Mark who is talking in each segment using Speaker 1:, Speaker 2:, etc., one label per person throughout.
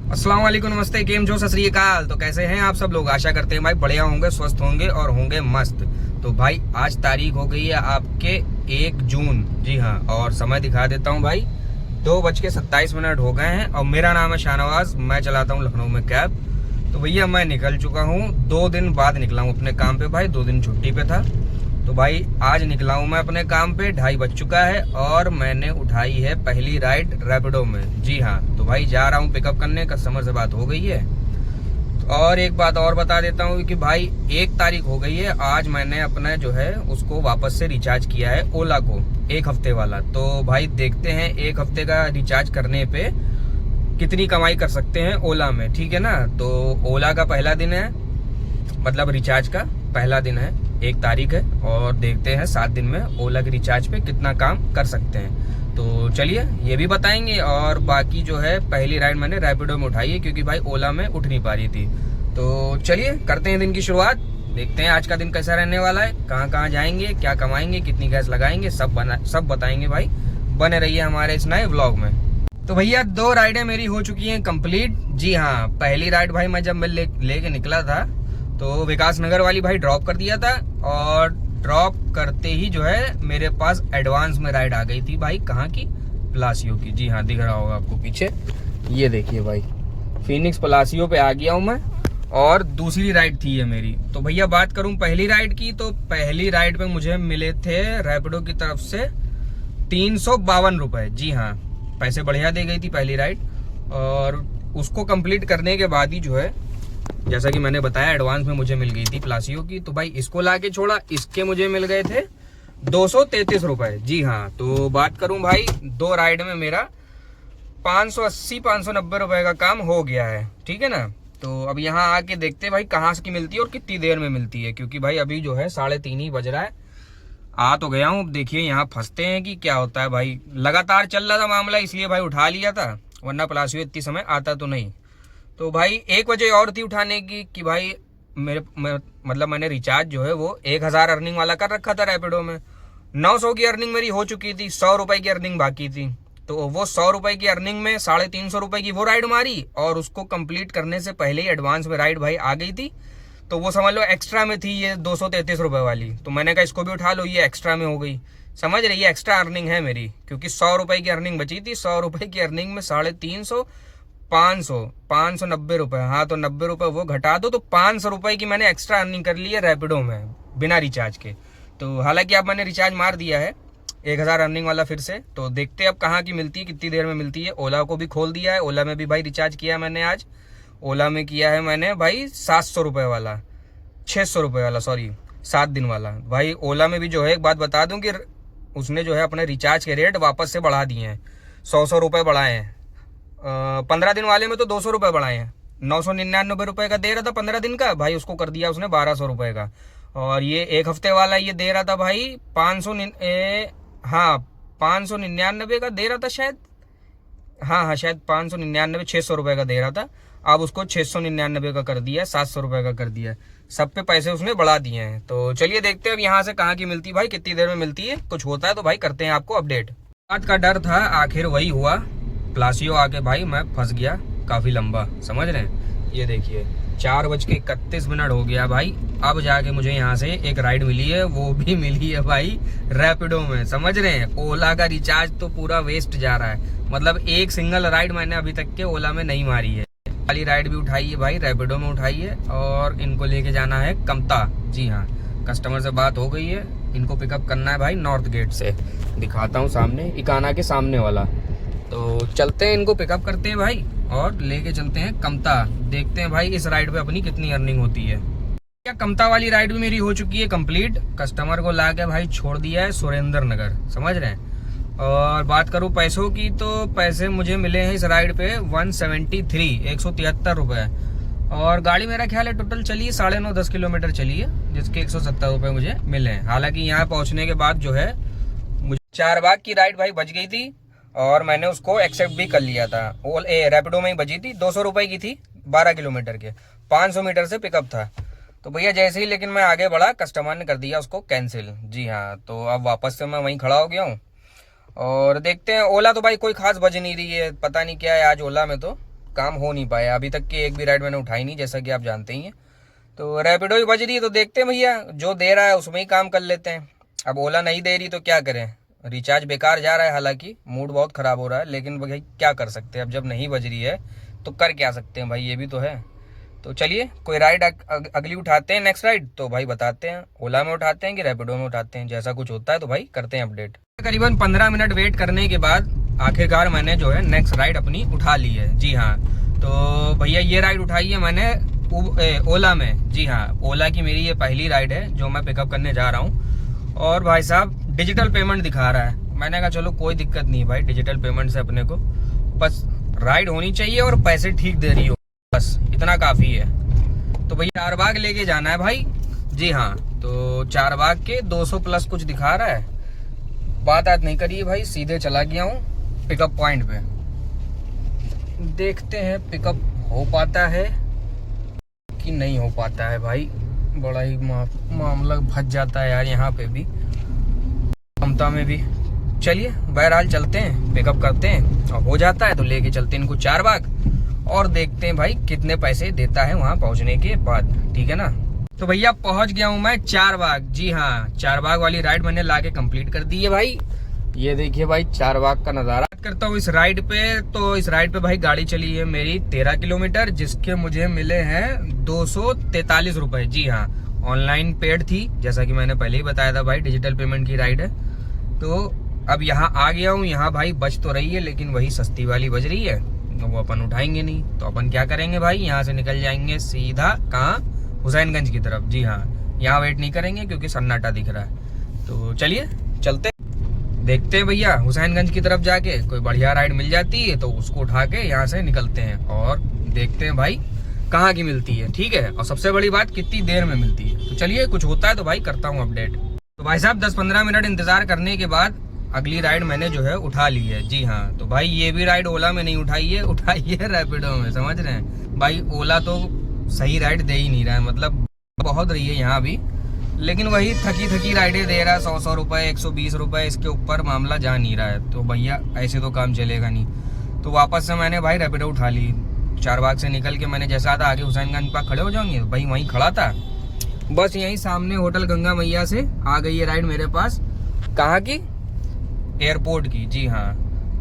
Speaker 1: अस्सलाम वालेकुम, नमस्ते, केम जो, सत श्री अकाल। तो कैसे हैं आप सब लोग? आशा करते हैं भाई बढ़िया होंगे, स्वस्थ होंगे और होंगे मस्त। तो भाई आज तारीख हो गई है आपके 1 जून। जी हाँ, और समय दिखा देता हूँ भाई, 2:27 हो गए हैं। और मेरा नाम है शाहनवाज, मैं चलाता हूँ लखनऊ में कैब। तो भैया मैं निकल चुका हूँ, 2 दिन बाद निकला हूँ अपने काम पे भाई, 2 दिन छुट्टी पे था। तो भाई आज निकला हूँ मैं अपने काम पे, 2:30 बज चुका है और मैंने उठाई है पहली राइड रैपिडो में। जी हाँ, तो भाई जा रहा हूँ पिकअप करने, कस्टमर से बात हो गई है। और एक बात और बता देता हूँ कि भाई 1 तारीख हो गई है, आज मैंने अपना जो है उसको वापस से रिचार्ज किया है ओला को, 1 हफ्ते वाला। तो भाई देखते हैं 1 हफ्ते का रिचार्ज करने पे कितनी कमाई कर सकते हैं ओला में, ठीक है ना। तो ओला का पहला दिन है, मतलब रिचार्ज का पहला दिन है, 1 तारीख है, और देखते हैं 7 दिन में ओला के रिचार्ज पे कितना काम कर सकते हैं। तो चलिए ये भी बताएंगे। और बाकी जो है पहली राइड मैंने रैपिडो में उठाई है क्योंकि भाई ओला में उठ नहीं पा रही थी। तो चलिए करते हैं दिन की शुरुआत, देखते हैं आज का दिन कैसा रहने वाला है, कहाँ कहाँ जाएंगे, क्या कमाएंगे, कितनी गैस लगाएंगे, सब बताएंगे भाई। बने रहिए हमारे इस नए व्लॉग में। तो भैया 2 राइडें मेरी हो चुकी हैं कंप्लीट। जी हाँ, पहली राइड भाई मैं जब मैं लेके निकला था तो विकास नगर वाली भाई ड्रॉप कर दिया था, और ड्रॉप करते ही जो है मेरे पास एडवांस में राइड आ गई थी भाई। कहाँ की? पलासियो की। जी हाँ, दिख रहा होगा आपको पीछे, ये देखिए भाई, फिनिक्स पलासियो पे आ गया हूँ मैं, और दूसरी राइड थी ये मेरी। तो भैया बात करूँ पहली राइड की, तो पहली राइड पे मुझे मिले थे रैपिडो की तरफ से 352 रुपए। जी हाँ, पैसे बढ़िया दे गई थी पहली राइड। और उसको कंप्लीट करने के बाद ही जो है, जैसा कि मैंने बताया, एडवांस में मुझे मिल गई थी प्लासियो की। तो भाई इसको लाके छोड़ा, इसके मुझे मिल गए थे 233 रुपए। जी हाँ, तो बात करूं भाई 2 राइड में मेरा 580-590 रुपए का काम हो गया है, ठीक है ना। तो अब यहाँ आके देखते हैं भाई कहाँ से की मिलती है और कितनी देर में मिलती है, क्योंकि भाई अभी जो है 3:30 ही बज रहा है। आ तो गया हूँ, देखिए यहाँ फंसते हैं कि क्या होता है भाई। लगातार चल रहा था मामला, इसलिए भाई उठा लिया था, वरना प्लासियो इतनी समय आता तो नहीं। तो भाई एक वजह और थी उठाने की कि भाई मतलब मैंने रिचार्ज जो है वो 1000 अर्निंग वाला कर रखा था रैपिडो में। 900 की अर्निंग मेरी हो चुकी थी, 100 रुपए की अर्निंग बाकी थी। तो वो 100 रुपए की अर्निंग में 350 रुपए की वो राइड मारी, और उसको कंप्लीट करने से पहले ही एडवांस में राइड भाई आ गई थी। तो वो समझ लो एक्स्ट्रा में थी ये 233 रुपए वाली। तो मैंने कहा इसको भी उठा लो, ये एक्स्ट्रा में हो गई। समझ रही है, एक्स्ट्रा अर्निंग है मेरी, क्योंकि 100 रुपए की अर्निंग बची थी। 100 रुपए की अर्निंग में 350, 590 रुपए। हाँ, तो 90 रुपए वो घटा दो, तो 500 रुपए की मैंने एक्स्ट्रा अर्निंग कर ली है रैपिडो में बिना रिचार्ज के। तो हालांकि अब मैंने रिचार्ज मार दिया है 1000 अर्निंग वाला फिर से। तो देखते हैं अब कहाँ की मिलती है, कितनी देर में मिलती है। ओला को भी खोल दिया है, ओला में भी भाई रिचार्ज किया है मैंने आज। ओला में किया है मैंने भाई 700 रुपए वाला, 600 रुपए वाला, सॉरी 7 दिन वाला। भाई ओला में भी जो है एक बात बता दूं कि उसने जो है अपने रिचार्ज के रेट वापस से बढ़ा दिए हैं, 100 रुपए बढ़ाए हैं। 15 दिन वाले में तो 200 रुपए बढ़ाए हैं। 999 रुपए का दे रहा था 15 दिन का, भाई उसको कर दिया उसने 1200 रुपए का। और ये 1 हफ्ते वाला ये दे रहा था भाई 599 का दे रहा था शायद। हाँ, शायद 599, 600 रुपए का दे रहा था। अब उसको 699 का कर दिया, 700 रुपए का कर दिया। सब पे पैसे उसने बढ़ा दिए हैं। तो चलिए देखते हैं अब यहाँ से कहाँ की मिलती है भाई, कितनी देर में मिलती है। कुछ होता है तो भाई करते हैं आपको अपडेट। बात का डर था, आखिर वही हुआ। प्लासियो आके भाई मैं फंस गया काफी लंबा, समझ रहे हैं। ये देखिए 4:31 हो गया भाई। अब जाके मुझे यहाँ से एक राइड मिली है, वो भी मिली है भाई रैपिडो में, समझ रहे हैं। ओला का रिचार्ज तो पूरा वेस्ट जा रहा है, मतलब एक सिंगल राइड मैंने अभी तक के ओला में नहीं मारी है। वाली राइड भी उठाई है भाई, रैपिडो में उठाई है, और इनको लेके जाना है कमता। जी हाँ, कस्टमर से बात हो गई है, इनको पिकअप करना है भाई नॉर्थ गेट से। दिखाता हूँ सामने, इकाना के सामने वाला। तो चलते हैं, इनको पिकअप करते हैं भाई और लेके चलते हैं कमता। देखते हैं भाई इस राइड पे अपनी कितनी अर्निंग होती है। क्या कमता वाली राइड भी मेरी हो चुकी है कंप्लीट। कस्टमर को लाके भाई छोड़ दिया है सुरेंद्र नगर, समझ रहे हैं। और बात करूं पैसों की, तो पैसे मुझे मिले हैं इस राइड पे 173 रुपए। और गाड़ी मेरा ख्याल है टोटल चली 9.5-10 किलोमीटर चली है, जिसके 170 रुपए मुझे मिले हैं। हालांकि यहाँ पहुंचने के बाद जो है मुझे 4 बाग की राइड भाई बच गई थी, और मैंने उसको एक्सेप्ट भी कर लिया था। रैपिडो में ही बची थी, 200 रुपए की थी, 12 किलोमीटर के, 500 मीटर से पिकअप था। तो भैया जैसे ही लेकिन मैं आगे बढ़ा, कस्टमर ने कर दिया उसको कैंसिल। जी हाँ, तो अब वापस से मैं वहीं खड़ा हो गया हूँ और देखते हैं। ओला तो भाई कोई खास बज नहीं रही है, पता नहीं क्या है आज ओला में। तो काम हो नहीं पाया अभी तक के, एक भी राइड मैंने उठाई नहीं, जैसा कि आप जानते ही हैं। तो रैपिडो ही बज रही है तो देखते हैं भैया, जो दे रहा है उसमें ही काम कर लेते हैं। अब ओला नहीं दे रही तो क्या करें, रिचार्ज बेकार जा रहा है, हालांकि मूड बहुत ख़राब हो रहा है, लेकिन भाई क्या कर सकते हैं, अब जब नहीं बज रही है तो कर क्या सकते हैं भाई, ये भी तो है। तो चलिए कोई राइड अगली उठाते हैं, नेक्स्ट राइड तो भाई बताते हैं, ओला में उठाते हैं कि रैपिडो में उठाते हैं, जैसा कुछ होता है तो भाई करते हैं अपडेट। करीबन 15 मिनट वेट करने के बाद आखिरकार मैंने जो है नेक्स्ट राइड अपनी उठा ली है। जी हाँ, तो भैया ये राइड उठाई है मैंने ओला में। जी हाँ, ओला की मेरी ये पहली राइड है जो मैं पिकअप करने जा रहा हूँ। और भाई साहब डिजिटल पेमेंट दिखा रहा है, मैंने कहा चलो कोई दिक्कत नहीं भाई, डिजिटल पेमेंट से अपने को बस राइड होनी चाहिए और पैसे ठीक दे रही हो, बस इतना काफ़ी है। तो भैया चारबाग लेके जाना है भाई। जी हाँ, तो चारबाग के 200 प्लस कुछ दिखा रहा है, बात आज नहीं करिए भाई, सीधे चला गया हूँ पिकअप पॉइंट पे। देखते हैं पिकअप हो पाता है कि नहीं हो पाता है भाई, बड़ा ही मामला फंस जाता है यार यहाँ पे भी, क्षमता में भी। चलिए बहरहाल चलते हैं, पिकअप करते हैं, और हो जाता है तो लेके चलते हैं इनको चारबाग, और देखते हैं भाई कितने पैसे देता है वहाँ पहुँचने के बाद, ठीक है ना। तो भैया पहुँच गया हूँ मैं चारबाग। जी हाँ, चारबाग वाली राइड मैंने लाके कंप्लीट कर दी है भाई। ये देखिए भाई चारबाग का नज़ारा। बात करता हूँ इस राइड पे, तो इस राइड पे भाई गाड़ी चली है मेरी 13 किलोमीटर, जिसके मुझे मिले हैं 243 रुपए। जी हाँ, ऑनलाइन पेड थी, जैसा कि मैंने पहले ही बताया था भाई, डिजिटल पेमेंट की राइड है। तो अब यहाँ आ गया हूँ, यहाँ भाई बज तो रही है लेकिन वही सस्ती वाली बज रही है, तो वो अपन उठाएंगे नहीं। तो अपन क्या करेंगे भाई, यहाँ से निकल जाएंगे सीधा कहाँ, हुसैनगंज की तरफ। जी हाँ, यहाँ वेट नहीं करेंगे क्योंकि सन्नाटा दिख रहा है। तो चलिए चलते देखते हैं भैया, हुसैनगंज की तरफ जाके कोई बढ़िया राइड मिल जाती है तो उसको उठा के यहाँ से निकलते हैं और देखते हैं भाई कहाँ की मिलती है, ठीक है। और सबसे बड़ी बात कितनी देर में मिलती है। तो चलिए कुछ होता है तो भाई करता हूँ अपडेट। तो भाई साहब 10-15 मिनट इंतजार करने के बाद अगली राइड मैंने जो है उठा ली है। जी हाँ, तो भाई ये भी राइड ओला में नहीं उठाई है, उठाई है रैपिडो में, समझ रहे हैं भाई। ओला तो सही राइड दे ही नहीं रहा है, मतलब बहुत रही है यहाँ भी, लेकिन वही थकी थकी राइडें दे रहा है, 100 रुपए 120 रुपए, इसके ऊपर मामला जा नहीं रहा है। तो भैया ऐसे तो काम चलेगा नहीं। तो वापस से मैंने भाई रैपिडो उठा ली। चारबाग से निकल के मैंने जैसा था आगे हुसैनगंज पर खड़े हो जाएंगे, भाई वहीं खड़ा था, बस यहीं सामने होटल गंगा मैया से आ गई है राइड मेरे पास। कहाँ की, एयरपोर्ट की। जी हाँ,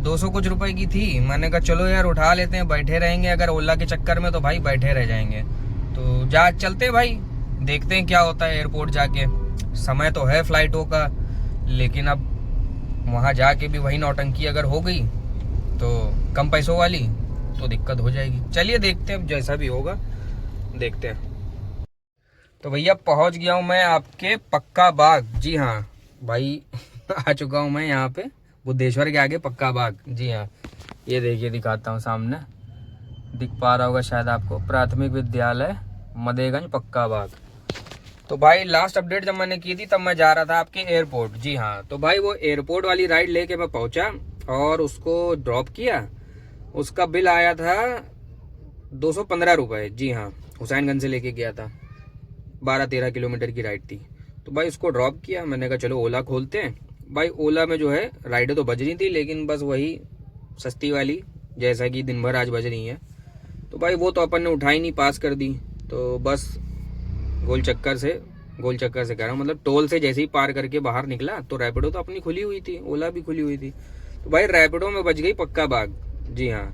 Speaker 1: 200 कुछ रुपए की थी, मैंने कहा चलो यार उठा लेते हैं, बैठे रहेंगे अगर ओला के चक्कर में तो भाई बैठे रह जाएंगे। तो जा चलते भाई, देखते हैं क्या होता है एयरपोर्ट जाके। समय तो है फ्लाइटों का, लेकिन अब वहाँ जाके भी वही नौटंकी अगर हो गई तो कम पैसों वाली, तो दिक्कत हो जाएगी। चलिए देखते हैं, जैसा भी होगा देखते हैं। तो भैया पहुँच गया हूँ मैं आपके पक्का बाग। जी हाँ भाई आ चुका हूँ मैं यहाँ पे बुद्धेश्वर के आगे पक्का बाग। जी हाँ, ये देखिए दिखाता हूँ, सामने दिख पा रहा होगा शायद आपको, प्राथमिक विद्यालय मदेगंज पक्का बाग। तो भाई लास्ट अपडेट जब मैंने की थी तब मैं जा रहा था आपके एयरपोर्ट। जी हाँ, तो भाई वो एयरपोर्ट वाली राइड लेके मैं पहुंचा और उसको ड्रॉप किया, उसका बिल आया था 215 रुपए। जी हाँ, हुसैनगंज से लेके गया था, 12-13 किलोमीटर की राइड थी। तो भाई उसको ड्रॉप किया, मैंने कहा चलो ओला खोलते हैं। भाई ओला में जो है राइडें तो बज रही थी, लेकिन बस वही सस्ती वाली, जैसा कि दिन भर आज बज रही हैं। तो भाई वो तो अपन ने उठाई नहीं, पास कर दी। तो बस गोल चक्कर से कह रहा हूँ, मतलब टोल से जैसे ही पार करके बाहर निकला तो रैपिडो तो अपनी खुली हुई थी, ओला भी खुली हुई थी। तो भाई रैपिडो में बच गई पक्का बाग। जी हाँ,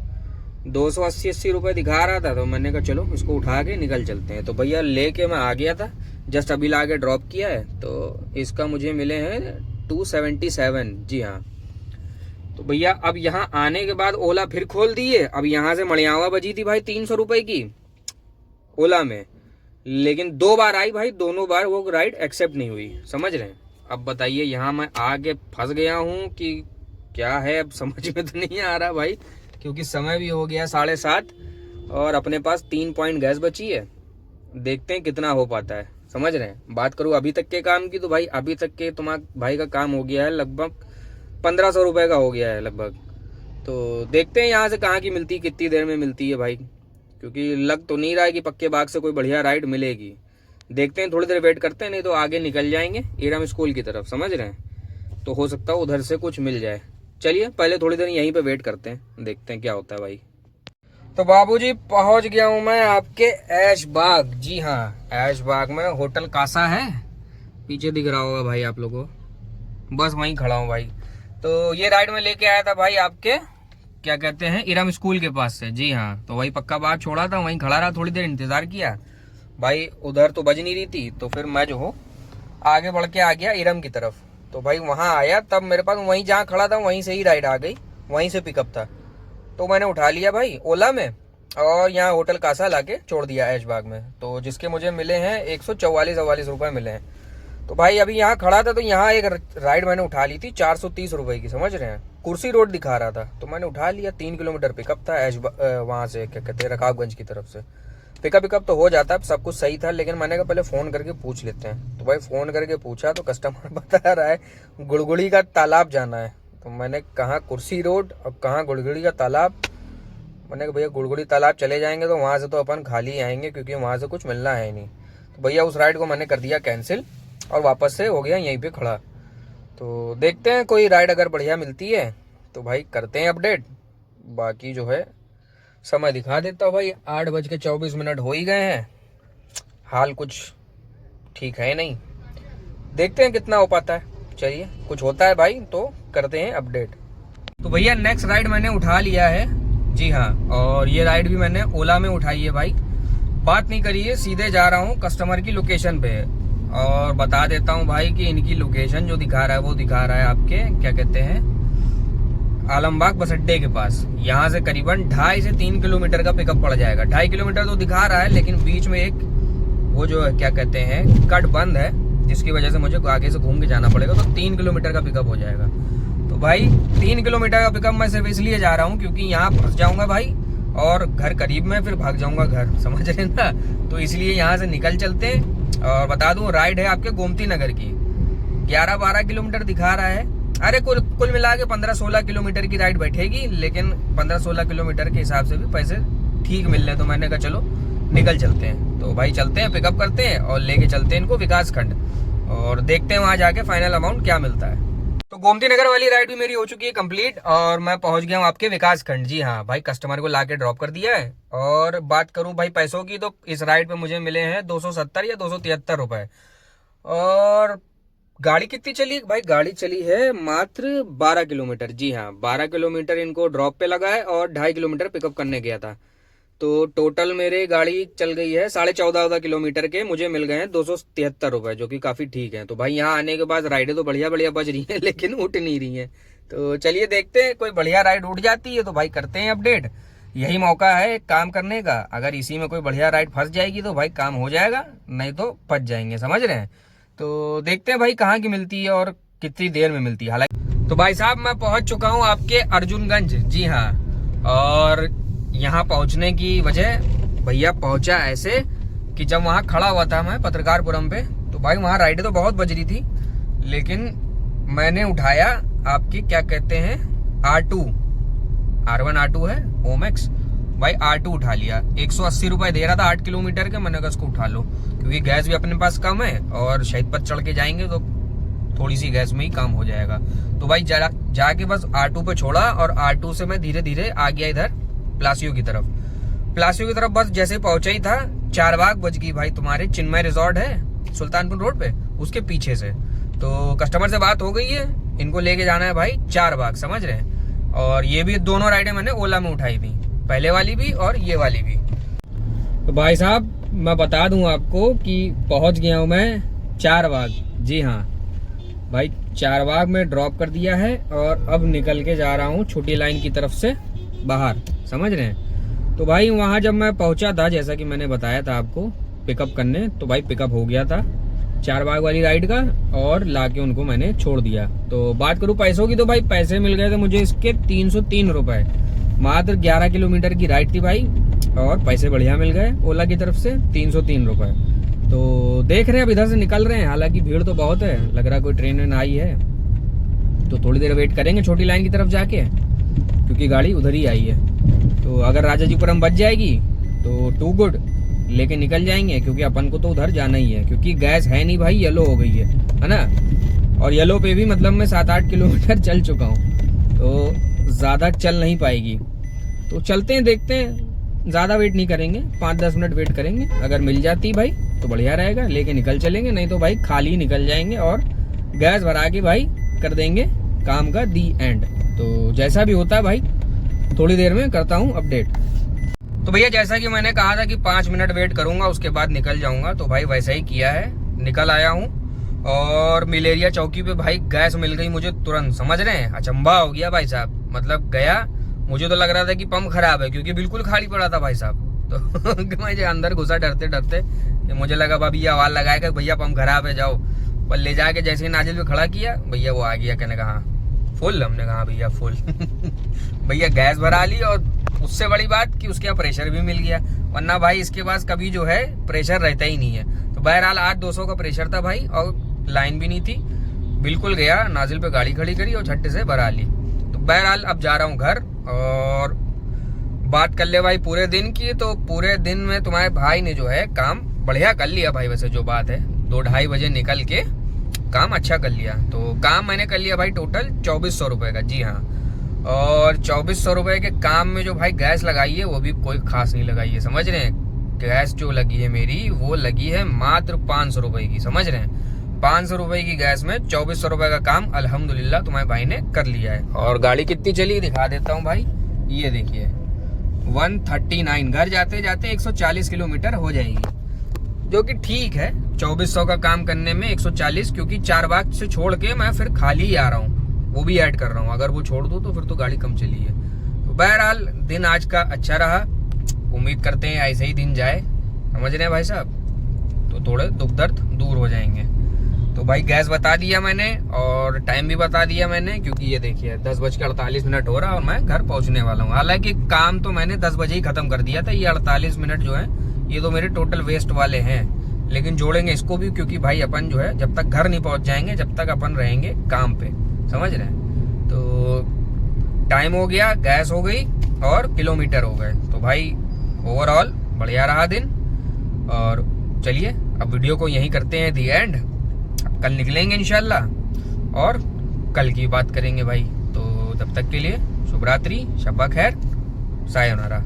Speaker 1: 280 रुपए दिखा रहा था, तो मैंने कहा चलो इसको उठा के निकल चलते हैं। तो भैया लेके मैं आ गया था, जस्ट अभी ला के ड्रॉप किया है, तो इसका मुझे मिले हैं 277। जी हाँ, तो भैया अब यहाँ आने के बाद ओला फिर खोल दी है। अब यहाँ से मड़ियावा बजी थी भाई 300 रुपए की ओला में, लेकिन 2 बार आई भाई, दोनों बार वो राइड एक्सेप्ट नहीं हुई, समझ रहे हैं। अब बताइए यहाँ मैं आगे फंस गया हूँ कि क्या है, अब समझ में तो नहीं आ रहा भाई, क्योंकि समय भी हो गया 7:30 और अपने पास 3 पॉइंट गैस बची है। देखते हैं कितना हो पाता है, समझ रहे हैं। बात करूँ अभी तक के काम की, तो भाई अभी तक के तुम्हारा भाई का काम हो गया है लगभग 1500 रुपये का हो गया है लगभग। तो देखते हैं यहाँ से कहाँ की मिलती है, कितनी देर में मिलती है भाई, क्योंकि लग तो नहीं रहा है कि पक्के बाग से कोई बढ़िया राइड मिलेगी। देखते हैं, थोड़ी देर वेट करते हैं, नहीं तो आगे निकल जाएंगे ईराम स्कूल की तरफ, समझ रहे हैं। तो हो सकता है उधर से कुछ मिल जाए। चलिए पहले थोड़ी देर यहीं पे वेट करते हैं, देखते हैं क्या होता है भाई। तो बाबूजी पहुंच गया हूं मैं आपके ऐश बाग। जी हाँ, ऐश बाग में होटल कासा है, पीछे दिख रहा होगा भाई आप लोगों को, बस वहीं खड़ा हूं भाई। तो ये राइड में लेके आया था भाई आपके क्या कहते हैं इरम स्कूल के पास से। जी हाँ, तो वही पक्का बाग छोड़ा था, वहीं खड़ा रहा, थोड़ी देर इंतजार किया भाई, उधर तो बज नहीं रही थी, तो फिर मैं जो हूँ आगे बढ़ के आ गया इरम की तरफ। तो भाई वहां आया तब मेरे पास वहीं जहाँ खड़ा था वहीं से ही राइड आ गई, वहीं से पिकअप था, तो मैंने उठा लिया भाई ओला में और यहाँ होटल कासा लाके छोड़ दिया ऐशबाग में। तो जिसके मुझे मिले हैं 144 रुपए मिले हैं। तो भाई अभी यहाँ खड़ा था तो यहाँ एक राइड मैंने उठा ली थी 430 रुपए की, समझ रहे हैं, कुर्सी रोड दिखा रहा था तो मैंने उठा लिया। 3 किलोमीटर पिकअप था वहाँ से क्या कहते हैं रकाबगंज की तरफ से। पिकअप तो हो जाता है, सब कुछ सही था, लेकिन मैंने कहा पहले फ़ोन करके पूछ लेते हैं। तो भाई फ़ोन करके पूछा तो कस्टमर बता रहा है गुड़गुड़ी का तालाब जाना है। तो मैंने कहा कुर्सी रोड और कहाँ गुड़गुड़ी का तालाब। मैंने कहा भैया गुड़गुड़ी तालाब चले जाएंगे तो वहाँ से तो अपन खाली आएंगे क्योंकि वहाँ से कुछ मिलना है नहीं। तो भैया उस राइड को मैंने कर दिया कैंसिल और वापस से हो गया यहीं पे खड़ा। तो देखते हैं कोई राइड अगर बढ़िया मिलती है तो भाई करते हैं अपडेट, बाकी जो है समय दिखा देता हूँ भाई। 8:24 हो ही गए हैं, हाल कुछ ठीक है नहीं, देखते हैं कितना हो पाता है। चलिए कुछ होता है भाई तो करते हैं अपडेट। तो भैया नेक्स्ट राइड मैंने उठा लिया है। जी हाँ, और ये राइड भी मैंने ओला में उठाई है भाई, बात नहीं करी है, सीधे जा रहा हूँ कस्टमर की लोकेशन पे। और बता देता हूँ भाई कि इनकी लोकेशन जो दिखा रहा है वो दिखा रहा है आपके क्या कहते हैं आलमबाग बस अड्डे के पास। यहाँ से करीबन 2.5 से 3 किलोमीटर का पिकअप पड़ जाएगा। 2.5 किलोमीटर तो दिखा रहा है, लेकिन बीच में एक वो जो क्या कहते हैं कट बंद है, जिसकी वजह से मुझे आगे से घूम के जाना पड़ेगा, तो 3 किलोमीटर का पिकअप हो जाएगा। तो भाई 3 किलोमीटर का पिकअप मैं सिर्फ इसलिए जा रहा हूँ क्योंकि यहाँ फंस जाऊंगा भाई और घर करीब में, फिर भाग जाऊंगा घर, समझ रहे ना। तो इसलिए यहाँ से निकल चलते हैं। और बता दूं राइड है आपके गोमती नगर की, 11-12 किलोमीटर दिखा रहा है। अरे कुल मिला के 15-16 किलोमीटर की राइड बैठेगी, लेकिन 15-16 किलोमीटर के हिसाब से भी पैसे ठीक मिल रहे, तो मैंने कहा चलो निकल चलते हैं। तो भाई चलते हैं, पिकअप करते हैं और लेके चलते हैं इनको विकास खंड और देखते हैं वहां जाके फाइनल अमाउंट क्या मिलता है। तो गोमती नगर वाली राइड भी मेरी हो चुकी है कंप्लीट और मैं पहुंच गया हूं आपके विकास खंड। जी हाँ भाई, कस्टमर को लाके ड्रॉप कर दिया है। और बात करूं भाई पैसों की तो इस राइड पे मुझे मिले हैं 270 या 273 रुपए। और गाड़ी कितनी चली भाई? गाड़ी चली है मात्र 12 किलोमीटर। जी हाँ, 12 किलोमीटर इनको ड्रॉप पे लगा है और 2.5 किलोमीटर पिकअप करने गया था। तो टोटल मेरे गाड़ी चल गई है 14.5 किलोमीटर के, मुझे मिल गए हैं 273 रुपए, जो कि काफी ठीक है। तो भाई यहाँ आने के बाद राइडें तो बढ़िया बढ़िया बज रही हैं, लेकिन उठ नहीं रही हैं। तो चलिए देखते हैं, कोई बढ़िया राइड उठ जाती है तो भाई करते हैं अपडेट। यही मौका है काम करने का, अगर इसी में कोई बढ़िया राइड फंस जाएगी तो भाई काम हो जाएगा, नहीं तो फंस जाएंगे, समझ रहे हैं। तो देखते हैं भाई कहाँ की मिलती है और कितनी देर में मिलती है। हालांकि तो भाई साहब मैं पहुंच चुका हूँ आपके अर्जुनगंज। जी हाँ, और यहाँ पहुंचने की वजह भैया पहुंचा ऐसे कि जब वहाँ खड़ा हुआ था मैं पत्रकारपुरम पे, तो भाई वहाँ राइडें तो बहुत बज रही थी, लेकिन मैंने उठाया आपकी क्या कहते हैं R1 R2 है ओमेक्स भाई, R2 उठा लिया। 180 रुपए दे रहा था 8 किलोमीटर के, मैंने कहा उसको उठा लो क्योंकि गैस भी अपने पास कम है और शहीद पथ चढ़ के जाएंगे तो थोड़ी सी गैस में ही काम हो जाएगा। तो भाई जाके बस R2 पे छोड़ा और R2 से मैं धीरे धीरे आ गया इधर प्लासियो की तरफ। बस जैसे पहुंचा ही था 4 बाग बज गई भाई। तुम्हारे चिन्मय रिजॉर्ट है सुल्तानपुर रोड पे, उसके पीछे से। तो कस्टमर से बात हो गई है, इनको लेके जाना है भाई 4 बाग, समझ रहे हैं। और ये भी दोनों राइडें मैंने ओला में उठाई थी, पहले वाली भी और ये वाली भी। तो भाई साहब मैं बता दूं आपको कि पहुंच गया हूं मैं 4 बाग। जी हाँ भाई, 4 बाग में ड्रॉप कर दिया है और अब निकल के जा रहा हूं छोटी लाइन की तरफ से बाहर, समझ रहे हैं। तो भाई वहां जब मैं पहुंचा था, जैसा कि मैंने बताया था आपको पिकअप करने, तो भाई पिकअप हो गया था 4 बाग वाली राइड का और लाके उनको मैंने छोड़ दिया। तो बात करूं पैसों की, तो भाई पैसे मिल गए थे मुझे इसके 303 रुपए। मात्र 11 किलोमीटर की राइड थी भाई और पैसे बढ़िया मिल गए ओला की तरफ से 303 रुपए। तो देख रहे हैं अब इधर से निकल रहे हैं, हालांकि भीड़ तो बहुत है, लग रहा है कोई ट्रेन आई है, तो थोड़ी देर वेट करेंगे छोटी लाइन की तरफ जाके, क्योंकि गाड़ी उधर ही आई है। तो अगर राजाजीपुरम बच जाएगी तो टू गुड, लेके निकल जाएंगे, क्योंकि अपन को तो उधर जाना ही है, क्योंकि गैस है नहीं भाई, येलो हो गई है ना। और येलो पे भी मतलब मैं 7-8 किलोमीटर चल चुका हूँ, तो ज्यादा चल नहीं पाएगी। तो चलते हैं, देखते हैं ज़्यादा वेट नहीं करेंगे, 5-10 मिनट वेट करेंगे। अगर मिल जाती भाई तो बढ़िया रहेगा, लेके निकल चलेंगे, नहीं तो भाई खाली निकल जाएंगे और गैस भरा के भाई कर देंगे काम का दी एंड। तो जैसा भी होता है भाई थोड़ी देर में करता हूँ अपडेट। तो भैया जैसा कि मैंने कहा था कि 5 मिनट वेट करूंगा उसके बाद निकल जाऊंगा, तो भाई वैसा ही किया है, निकल आया हूँ। और मिलेरिया चौकी पे भाई गैस मिल गई मुझे तुरंत, समझ रहे हैं, अचंभा हो गया भाई साहब। मतलब गया, मुझे तो लग रहा था कि पंप खराब है क्योंकि बिल्कुल खाली पड़ा था भाई साहब। तो मैं अंदर घुसा डरते डरते कि मुझे लगा भाभी आवाज लगाएगा भैया पंप खराब है जाओ, पर ले जाके जैसे ही नाजिल पे खड़ा किया भैया वो आ गया, कहने कहा फुल, हमने कहा भैया फुल। भैया गैस भरा ली, और उससे बड़ी बात कि उसके यहाँ प्रेशर भी मिल गया, वरना भाई इसके पास कभी जो है प्रेशर रहता ही नहीं है। तो बहरहाल 8-200 का प्रेशर था भाई, और लाइन भी नहीं थी, बिल्कुल गया नाजिल पे गाड़ी खड़ी करी और झट्टे से भरा ली। तो बहरहाल अब जा रहा हूँ घर, और बात कर ले भाई पूरे दिन की। तो पूरे दिन में तुम्हारे भाई ने जो है काम बढ़िया कर लिया भाई। वैसे जो बात है 2-2:30 बजे निकल के काम अच्छा कर लिया। तो काम मैंने कर लिया भाई टोटल 2400 रुपये का, जी हाँ। और 2400 रुपये के काम में जो भाई गैस लगाई है वो भी कोई खास नहीं लगाई है, समझ रहे हैं। गैस जो लगी है मेरी वो लगी है मात्र 500 रुपये की, समझ रहे हैं। 500 रुपये की गैस में 2400 रुपये का काम अल्हम्दुलिल्लाह तुम्हारे भाई ने कर लिया है। और गाड़ी कितनी चली दिखा देता हूँ भाई, ये देखिए 139, घर जाते जाते 140 किलोमीटर हो जाएगी, जो कि ठीक है 2400 का काम करने में 140, क्योंकि 4 बाग से छोड़ के मैं फिर खाली ही आ रहा हूँ, वो भी ऐड कर रहा हूँ। अगर वो छोड़ दूँ तो फिर तो गाड़ी कम चली है। तो बहरहाल दिन आज का अच्छा रहा, उम्मीद करते हैं ऐसे ही दिन जाए, समझ रहे हैं भाई साहब, तो थोड़े दुख दर्द दूर हो जाएंगे। तो भाई गैस बता दिया मैंने और टाइम भी बता दिया मैंने, क्योंकि ये देखिए 10:48 हो रहा है और मैं घर पहुंचने वाला हूँ। हालांकि काम तो मैंने 10 बजे ही खत्म कर दिया था, ये 48 मिनट जो है ये तो मेरे टोटल वेस्ट वाले हैं, लेकिन जोड़ेंगे इसको भी, क्योंकि भाई अपन जो है जब तक घर नहीं पहुंच जाएंगे जब तक अपन रहेंगे काम पे, समझ रहे हैं। तो टाइम हो गया, गैस हो गई और किलोमीटर हो गए। तो भाई ओवरऑल बढ़िया रहा दिन। और चलिए अब वीडियो को यहीं करते हैं दी एंड, कल निकलेंगे इंशाल्लाह और कल की बात करेंगे भाई। तो तब तक के लिए शुभ रात्रि, शब्बा खैर, सायोनारा।